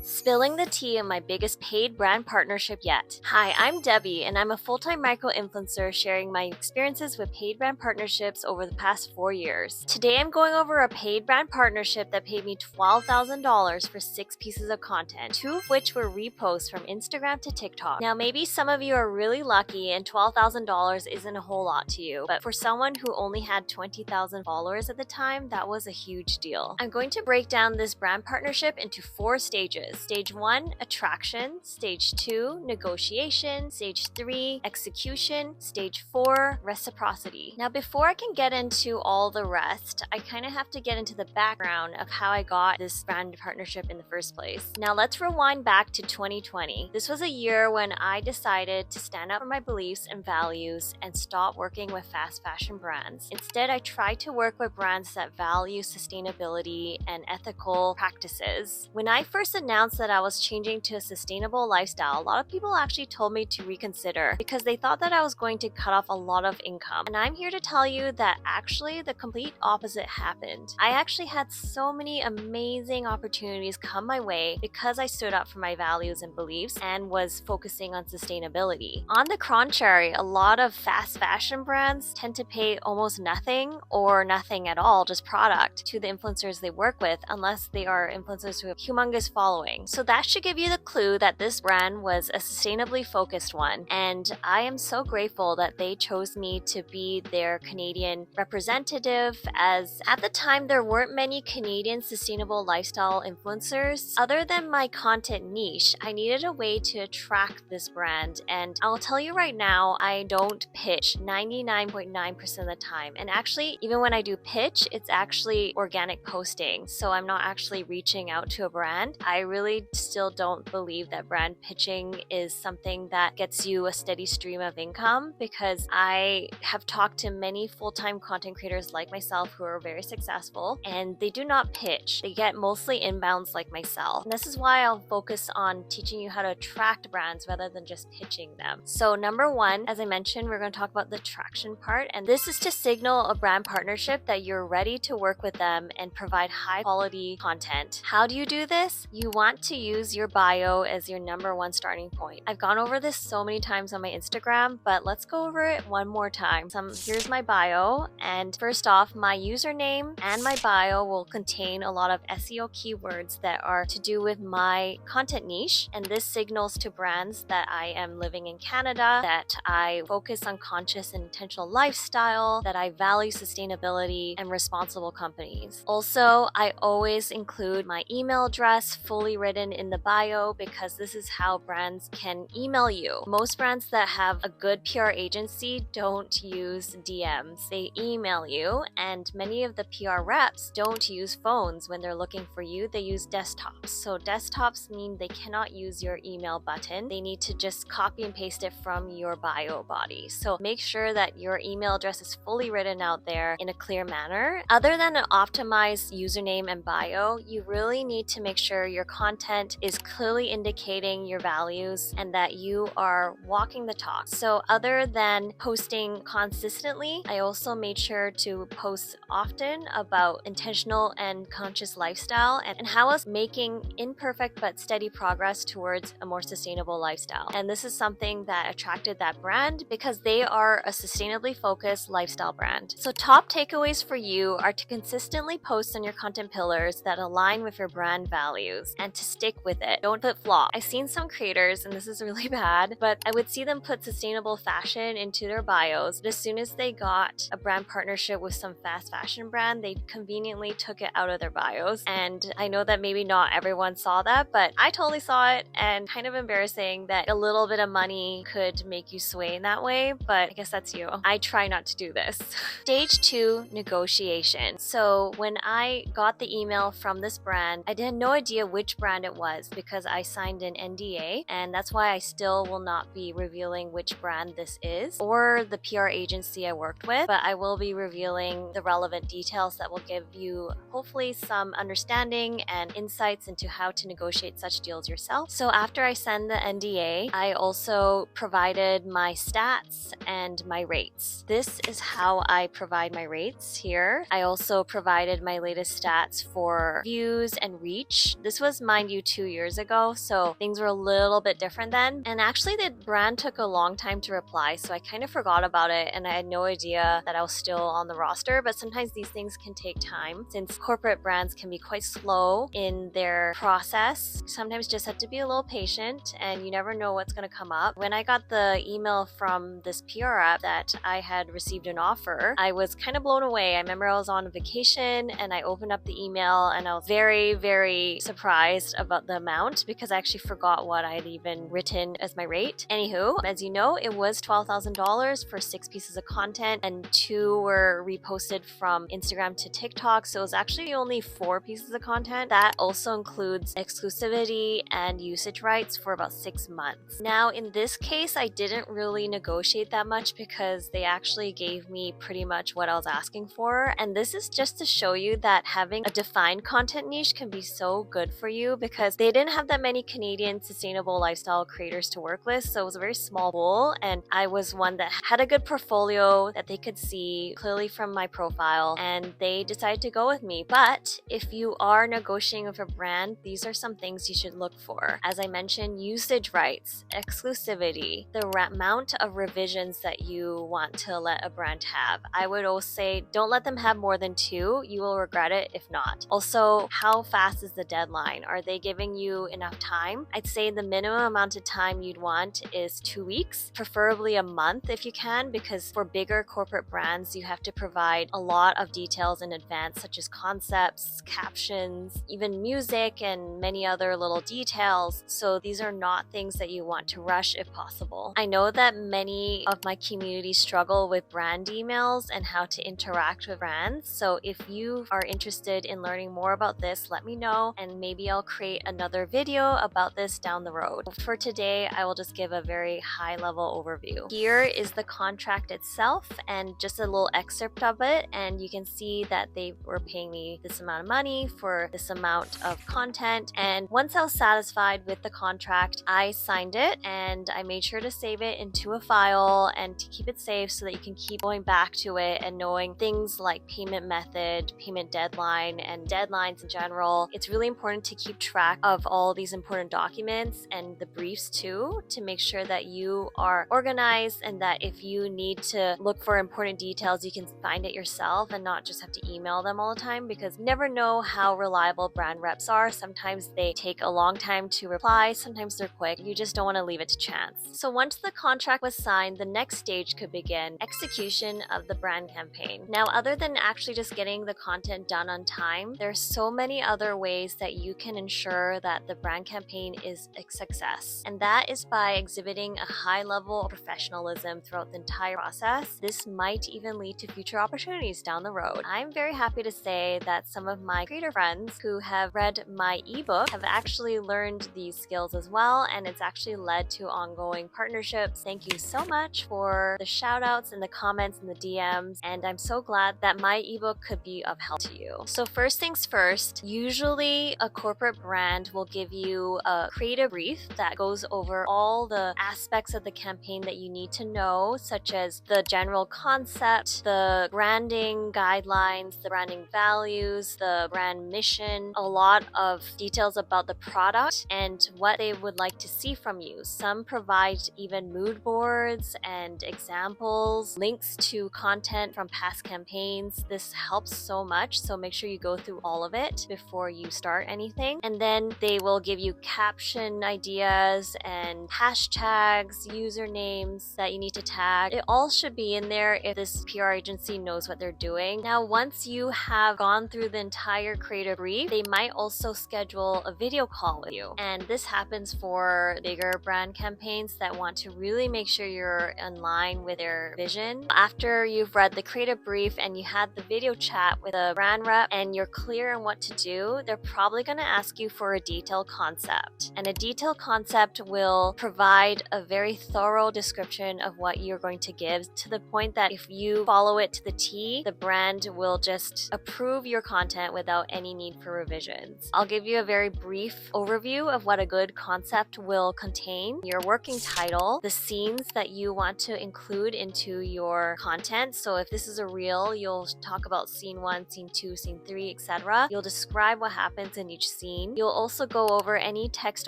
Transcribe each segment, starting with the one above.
Spilling the tea on my biggest paid brand partnership yet. Hi, I'm Debbie, and I'm a full-time micro-influencer sharing my experiences with paid brand partnerships over the past 4 years. Today, I'm going over a paid brand partnership that paid me $12,000 for 6 pieces of content, 2 of which were reposts from Instagram to TikTok. Now, maybe some of you are really lucky and $12,000 isn't a whole lot to you, but for someone who only had 20,000 followers at the time, that was a huge deal. I'm going to break down this brand partnership into 4 stages. Stage 1, attraction. Stage 2, negotiation. Stage 3, execution. Stage 4, reciprocity. Now, before I can get into all the rest, I kind of have to get into the background of how I got this brand partnership in the first place. Now, let's rewind back to 2020. This was a year when I decided to stand up for my beliefs and values and stop working with fast fashion brands. Instead, I tried to work with brands that value sustainability and ethical practices. When I first announced that I was changing to a sustainable lifestyle, a lot of people actually told me to reconsider because they thought that I was going to cut off a lot of income. And I'm here to tell you that actually the complete opposite happened. I actually had so many amazing opportunities come my way because I stood up for my values and beliefs and was focusing on sustainability. On the contrary, a lot of fast fashion brands tend to pay almost nothing or nothing at all, just product, to the influencers they work with, unless they are influencers who have humongous following. So that should give you the clue that this brand was a sustainably focused one, and I am so grateful that they chose me to be their Canadian representative, as at the time there weren't many Canadian sustainable lifestyle influencers. Other than my content niche, I needed a way to attract this brand, and I'll tell you right now, I don't pitch 99.9% of the time, and actually even when I do pitch, it's actually organic posting, so I'm not actually reaching out to a brand. I really still don't believe that brand pitching is something that gets you a steady stream of income, because I have talked to many full-time content creators like myself who are very successful, and they do not pitch. They get mostly inbounds like myself. And this is why I'll focus on teaching you how to attract brands rather than just pitching them. So number 1, as I mentioned, we're going to talk about the traction part, and this is to signal a brand partnership that you're ready to work with them and provide high quality content. How do you do this? You want to use your bio as your number 1 starting point. I've gone over this so many times on my Instagram, but let's go over it one more time. Here's my bio, and first off, my username and my bio will contain a lot of SEO keywords that are to do with my content niche, and this signals to brands that I am living in Canada, that I focus on conscious and intentional lifestyle, that I value sustainability and responsible companies. Also, I always include my email address fully written in the bio, because this is how brands can email you. Most brands that have a good PR agency don't use DMs. They email you, and many of the PR reps don't use phones when they're looking for you. They use desktops. So desktops mean they cannot use your email button. They need to just copy and paste it from your bio body. So make sure that your email address is fully written out there in a clear manner. Other than an optimized username and bio, you really need to make sure your content is clearly indicating your values and that you are walking the talk. So other than posting consistently, I also made sure to post often about intentional and conscious lifestyle and how I was making imperfect but steady progress towards a more sustainable lifestyle. And this is something that attracted that brand because they are a sustainably focused lifestyle brand. So top takeaways for you are to consistently post on your content pillars that align with your brand values and to stick with it. Don't flip flop. I've seen some creators, and this is really bad, but I would see them put sustainable fashion into their bios, but as soon as they got a brand partnership with some fast fashion brand, they conveniently took it out of their bios. And I know that maybe not everyone saw that, but I totally saw it, and kind of embarrassing that a little bit of money could make you sway in that way, but I guess that's you. I try not to do this. Stage 2, negotiation. So when I got the email from this brand, I had no idea which brand it was because I signed an NDA, and that's why I still will not be revealing which brand this is or the PR agency I worked with, but I will be revealing the relevant details that will give you hopefully some understanding and insights into how to negotiate such deals yourself. So after I send the NDA, I also provided my stats and my rates. This is how I provide my rates here. I also provided my latest stats for views and reach. This was mind you, 2 years ago, so things were a little bit different then. And actually the brand took a long time to reply, so I kind of forgot about it and I had no idea that I was still on the roster. But sometimes these things can take time since corporate brands can be quite slow in their process. Sometimes just have to be a little patient and you never know what's going to come up. When I got the email from this PR app that I had received an offer, I was kind of blown away. I remember I was on vacation and I opened up the email and I was very, very surprised about the amount because I actually forgot what I had even written as my rate. Anywho, as you know, it was $12,000 for 6 pieces of content and 2 were reposted from Instagram to TikTok. So it was actually only 4 pieces of content. That also includes exclusivity and usage rights for about 6 months. Now, in this case, I didn't really negotiate that much because they actually gave me pretty much what I was asking for. And this is just to show you that having a defined content niche can be so good for you because they didn't have that many Canadian sustainable lifestyle creators to work with. So it was a very small pool and I was one that had a good portfolio that they could see clearly from my profile and they decided to go with me. But if you are negotiating with a brand, these are some things you should look for. As I mentioned, usage rights, exclusivity, the amount of revisions that you want to let a brand have. I would always say don't let them have more than 2. You will regret it if not. Also, how fast is the deadline? Are they giving you enough time? I'd say the minimum amount of time you'd want is 2 weeks, preferably a month if you can, because for bigger corporate brands, you have to provide a lot of details in advance, such as concepts, captions, even music, and many other little details. So these are not things that you want to rush if possible. I know that many of my community struggle with brand emails and how to interact with brands. So if you are interested in learning more about this, let me know and maybe I'll create another video about this down the road. For today, I will just give a very high level overview. Here is the contract itself and just a little excerpt of it, and you can see that they were paying me this amount of money for this amount of content. And once I was satisfied with the contract, I signed it and I made sure to save it into a file and to keep it safe so that you can keep going back to it and knowing things like payment method, payment deadline, and deadlines in general. It's really important to keep track of all these important documents and the briefs too, to make sure that you are organized and that if you need to look for important details, you can find it yourself and not just have to email them all the time, because you never know how reliable brand reps are. Sometimes they take a long time to reply, sometimes they're quick. You just don't want to leave it to chance. So once the contract was signed, the next stage could begin: execution of the brand campaign. Now, other than actually just getting the content done on time, there's so many other ways that you can ensure that the brand campaign is a success. And that is by exhibiting a high level of professionalism throughout the entire process. This might even lead to future opportunities down the road. I'm very happy to say that some of my creator friends who have read my ebook have actually learned these skills as well, and it's actually led to ongoing partnerships. Thank you so much for the shout outs and the comments and the DMs, and I'm so glad that my ebook could be of help to you. So first things first, usually a corporate brand will give you a creative brief that goes over all the aspects of the campaign that you need to know, such as the general concept, the branding guidelines, the branding values, the brand mission, a lot of details about the product and what they would like to see from you. Some provide even mood boards and examples, links to content from past campaigns. This helps so much, so make sure you go through all of it before you start anything. And then they will give you caption ideas and hashtags, usernames that you need to tag. It all should be in there if this PR agency knows what they're doing. Now, once you have gone through the entire creative brief, they might also schedule a video call with you. And this happens for bigger brand campaigns that want to really make sure you're in line with their vision. After you've read the creative brief and you had the video chat with a brand rep and you're clear on what to do, they're probably going to ask you for a detailed concept. And a detailed concept will provide a very thorough description of what you're going to give, to the point that if you follow it to the T, the brand will just approve your content without any need for revisions. I'll give you a very brief overview of what a good concept will contain: your working title, the scenes that you want to include into your content. So if this is a reel, you'll talk about scene 1, scene 2, scene 3, etc. You'll describe what happens in each scene. scene. You'll also go over any text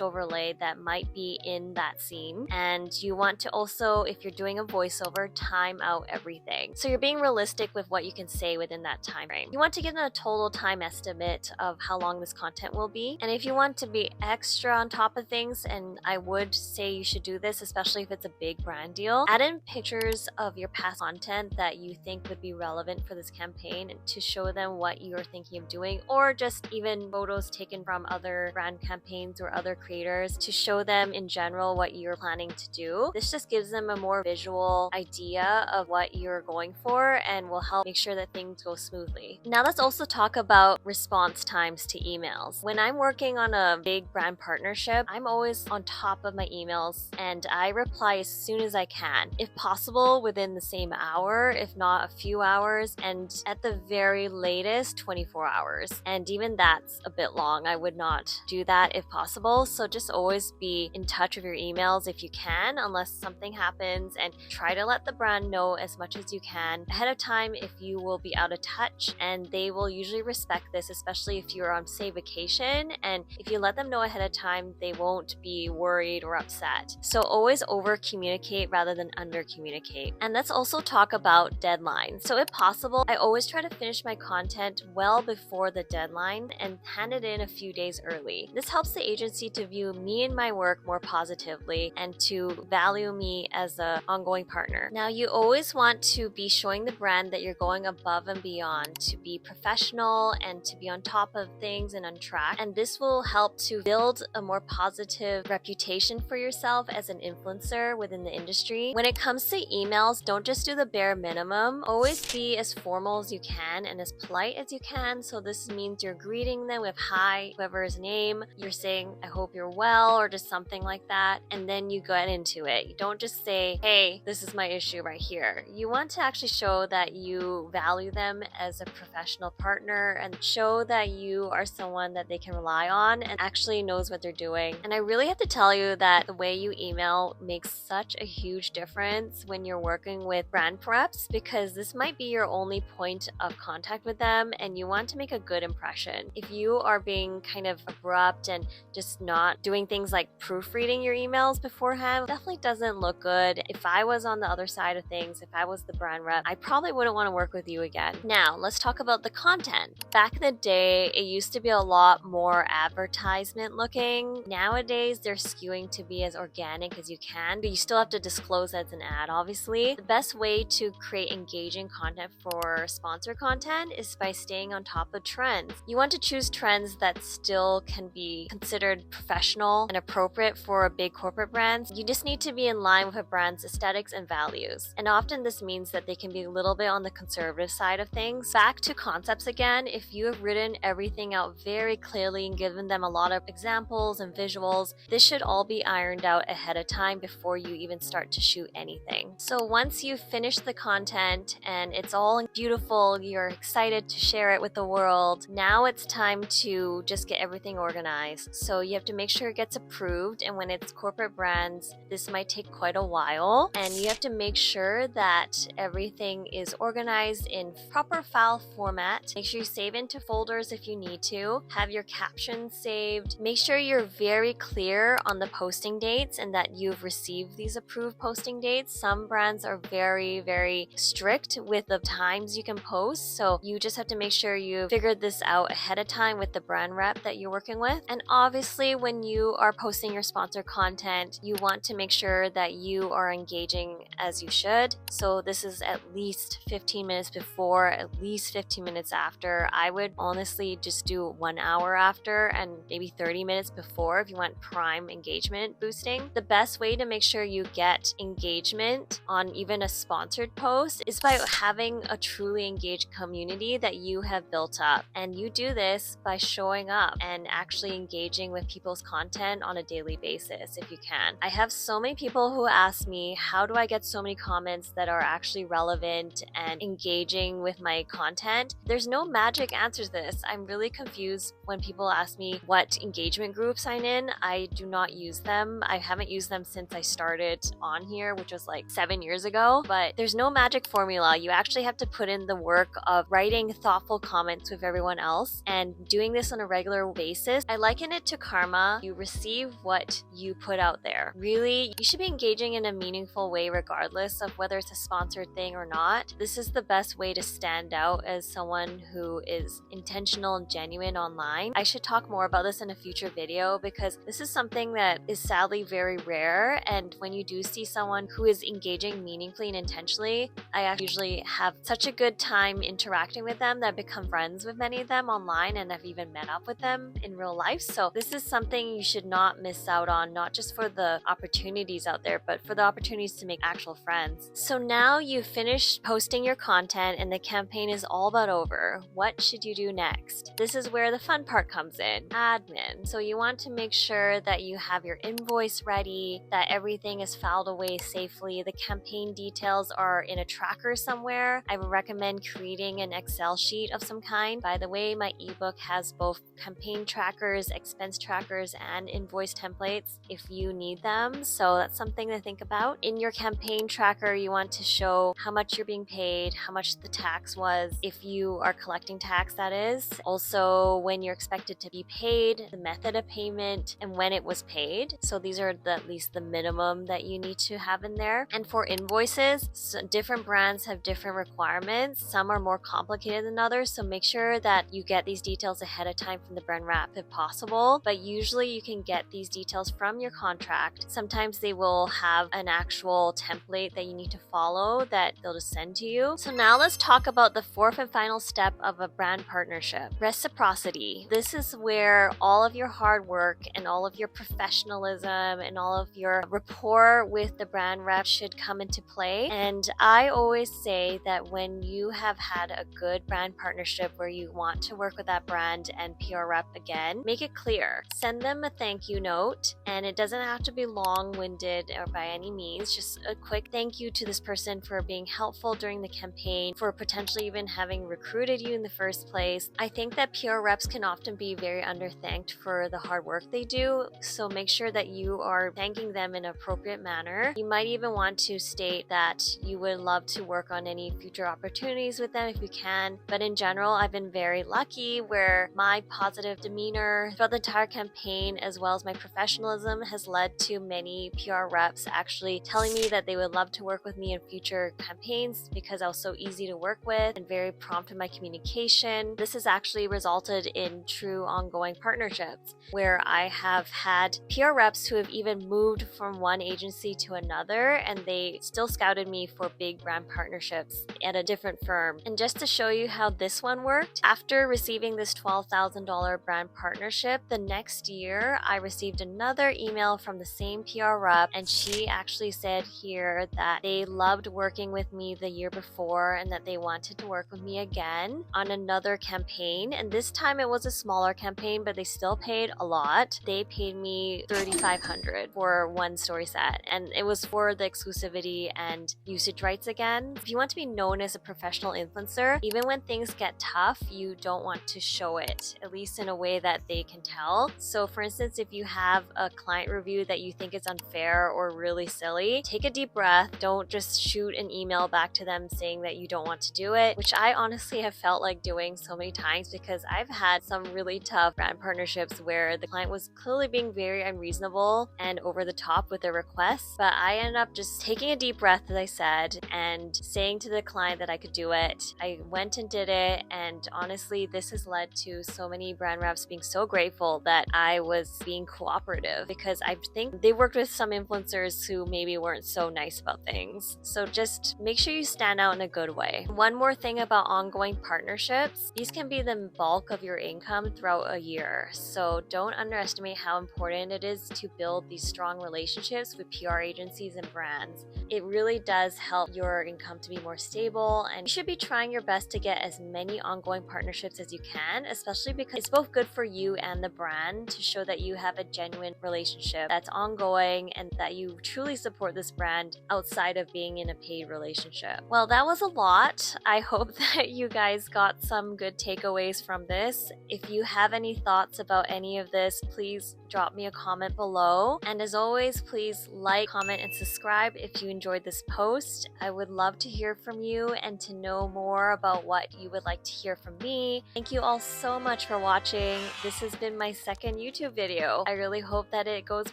overlay that might be in that scene. And you want to also, if you're doing a voiceover, time out everything. So you're being realistic with what you can say within that time frame. You want to get a total time estimate of how long this content will be. And if you want to be extra on top of things, and I would say you should do this, especially if it's a big brand deal, add in pictures of your past content that you think would be relevant for this campaign to show them what you're thinking of doing, or just even photos taken from other brand campaigns or other creators to show them in general what you're planning to do. This just gives them a more visual idea of what you're going for and will help make sure that things go smoothly. Now let's also talk about response times to emails. When I'm working on a big brand partnership, I'm always on top of my emails and I reply as soon as I can. If possible, within the same hour, if not a few hours, and at the very latest, 24 hours. And even that's a bit long. I would not do that if possible. So just always be in touch with your emails if you can, unless something happens, and try to let the brand know as much as you can ahead of time if you will be out of touch, and they will usually respect this, especially if you're on, say, vacation, and if you let them know ahead of time, they won't be worried or upset. So always over communicate rather than under communicate. And let's also talk about deadlines. So if possible, I always try to finish my content well before the deadline and hand it in a few days early. This helps the agency to view me and my work more positively and to value me as an ongoing partner. Now, you always want to be showing the brand that you're going above and beyond to be professional and to be on top of things and on track. And this will help to build a more positive reputation for yourself as an influencer within the industry. When it comes to emails, don't just do the bare minimum. Always be as formal as you can and as polite as you can. So this means you're greeting them with hi, whoever's name. You're saying, I hope you're well, or just something like that. And then you get into it. You don't just say, hey, this is my issue right here. You want to actually show that you value them as a professional partner and show that you are someone that they can rely on and actually knows what they're doing. And I really have to tell you that the way you email makes such a huge difference when you're working with brand preps, because this might be your only point of contact with them and you want to make a good impression. If you are being kind of abrupt and just not doing things like proofreading your emails beforehand, definitely doesn't look good. If I was on the other side of things, if I was the brand rep, I probably wouldn't want to work with you again. Now, let's talk about the content. Back in the day, it used to be a lot more advertisement looking. Nowadays, they're skewing to be as organic as you can, but you still have to disclose that it's an ad, obviously. The best way to create engaging content for sponsor content is by staying on top of trends. You want to choose trends that still can be considered professional and appropriate for big corporate brands. You just need to be in line with a brand's aesthetics and values. And often this means that they can be a little bit on the conservative side of things. Back to concepts again, if you have written everything out very clearly and given them a lot of examples and visuals, this should all be ironed out ahead of time before you even start to shoot anything. So once you've finished the content and it's all beautiful, you're excited to share it with the world, now it's time to just get everything organized. So you have to make sure it gets approved, and when it's corporate brands, this might take quite a while, and you have to make sure that everything is organized in proper file format. Make sure you save into folders if you need to, have your captions saved, make sure you're very clear on the posting dates and that you've received these approved posting dates. Some brands are very, very strict with the times you can post, so you just have to make sure you figured this out ahead of time with the brand rep that you're working with. And obviously, when you are posting your sponsor content, you want to make sure that you are engaging as you should. So this is at least 15 minutes before, at least 15 minutes after. I would honestly just do 1 hour after and maybe 30 minutes before if you want prime engagement boosting. The best way to make sure you get engagement on even a sponsored post is by having a truly engaged community that you have built up. And you do this by showing up and actually engaging with people's content on a daily basis if you can. I have so many people who ask me, how do I get so many comments that are actually relevant and engaging with my content? There's no magic answer to this. I'm really confused when people ask me what engagement groups I'm in. I do not use them. I haven't used them since I started on here, which was like 7 years ago, but there's no magic formula. You actually have to put in the work of writing thoughtful comments with everyone else and doing this on a regular regular basis. I liken it to karma. You receive what you put out there. Really, you should be engaging in a meaningful way regardless of whether it's a sponsored thing or not. This is the best way to stand out as someone who is intentional and genuine online. I should talk more about this in a future video because this is something that is sadly very rare, and when you do see someone who is engaging meaningfully and intentionally, I usually have such a good time interacting with them that I've become friends with many of them online, and I've even met up with them in real life. So this is something you should not miss out on, not just for the opportunities out there, but for the opportunities to make actual friends. So now you've finished posting your content and the campaign is all but over. What should you do next? This is where the fun part comes in, admin. So you want to make sure that you have your invoice ready, that everything is filed away safely, the campaign details are in a tracker somewhere. I would recommend creating an Excel sheet of some kind. By the way, my ebook has both campaign trackers, expense trackers, and invoice templates if you need them. So that's something to think about. In your campaign tracker, you want to show how much you're being paid, how much the tax was, if you are collecting tax, that is. Also, when you're expected to be paid, the method of payment, and when it was paid. So these are at least the minimum that you need to have in there. And for invoices, different brands have different requirements. Some are more complicated than others, so make sure that you get these details ahead of time from the brand rep if possible. But usually you can get these details from your contract. Sometimes they will have an actual template that you need to follow that they'll just send to you. So now let's talk about the fourth and final step of a brand partnership, reciprocity. This is where all of your hard work and all of your professionalism and all of your rapport with the brand rep should come into play. And I always say that when you have had a good brand partnership where you want to work with that brand and PR rep again, make it clear. Send them a thank you note, and it doesn't have to be long-winded or by any means, just a quick thank you to this person for being helpful during the campaign, for potentially even having recruited you in the first place. I think that PR reps can often be very underthanked for the hard work they do, so make sure that you are thanking them in an appropriate manner. You might even want to state that you would love to work on any future opportunities with them if you can, but in general, I've been very lucky where my positive demeanor throughout the entire campaign, as well as my professionalism, has led to many PR reps actually telling me that they would love to work with me in future campaigns because I was so easy to work with and very prompt in my communication. This has actually resulted in true ongoing partnerships where I have had PR reps who have even moved from one agency to another, and they still scouted me for big brand partnerships at a different firm. And just to show you how this one worked, after receiving this $12,000 brand partnership, the next year I received another email from the same PR rep, and she actually said here that they loved working with me the year before and that they wanted to work with me again on another campaign. And this time it was a smaller campaign, but they still paid a lot. They paid me $3,500 for one story set, and it was for the exclusivity and usage rights again. If you want to be known as a professional influencer, even when things get tough, you don't want to show it, at least in a way that they can tell. So for instance, if you have a client review that you think is unfair or really silly, take a deep breath. Don't just shoot an email back to them saying that you don't want to do it, which I honestly have felt like doing so many times because I've had some really tough brand partnerships where the client was clearly being very unreasonable and over the top with their requests, but I ended up just taking a deep breath, as I said, and saying to the client that I could do it. I went and did it, and honestly, this has led to so many brand reps being so grateful that I was being cooperative because I think they worked with some influencers who maybe weren't so nice about things. So just make sure you stand out in a good way. One more thing about ongoing partnerships, these can be the bulk of your income throughout a year. So don't underestimate how important it is to build these strong relationships with PR agencies and brands. It really does help your income to be more stable, and you should be trying your best to get as many ongoing partnerships as you can, especially because it's both good for you and the brand to show that you have a genuine relationship that's ongoing and that you truly support this brand outside of being in a paid relationship. Well, that was a lot. I hope that you guys got some good takeaways from this. If you have any thoughts about any of this, please drop me a comment below. And as always, please like, comment, and subscribe if you enjoyed this post. I would love to hear from you and to know more about what you would like to hear from me. Thank you all so much for watching. watching. This has been my second YouTube video. I really hope that it goes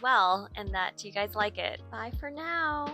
well and that you guys like it. Bye for now.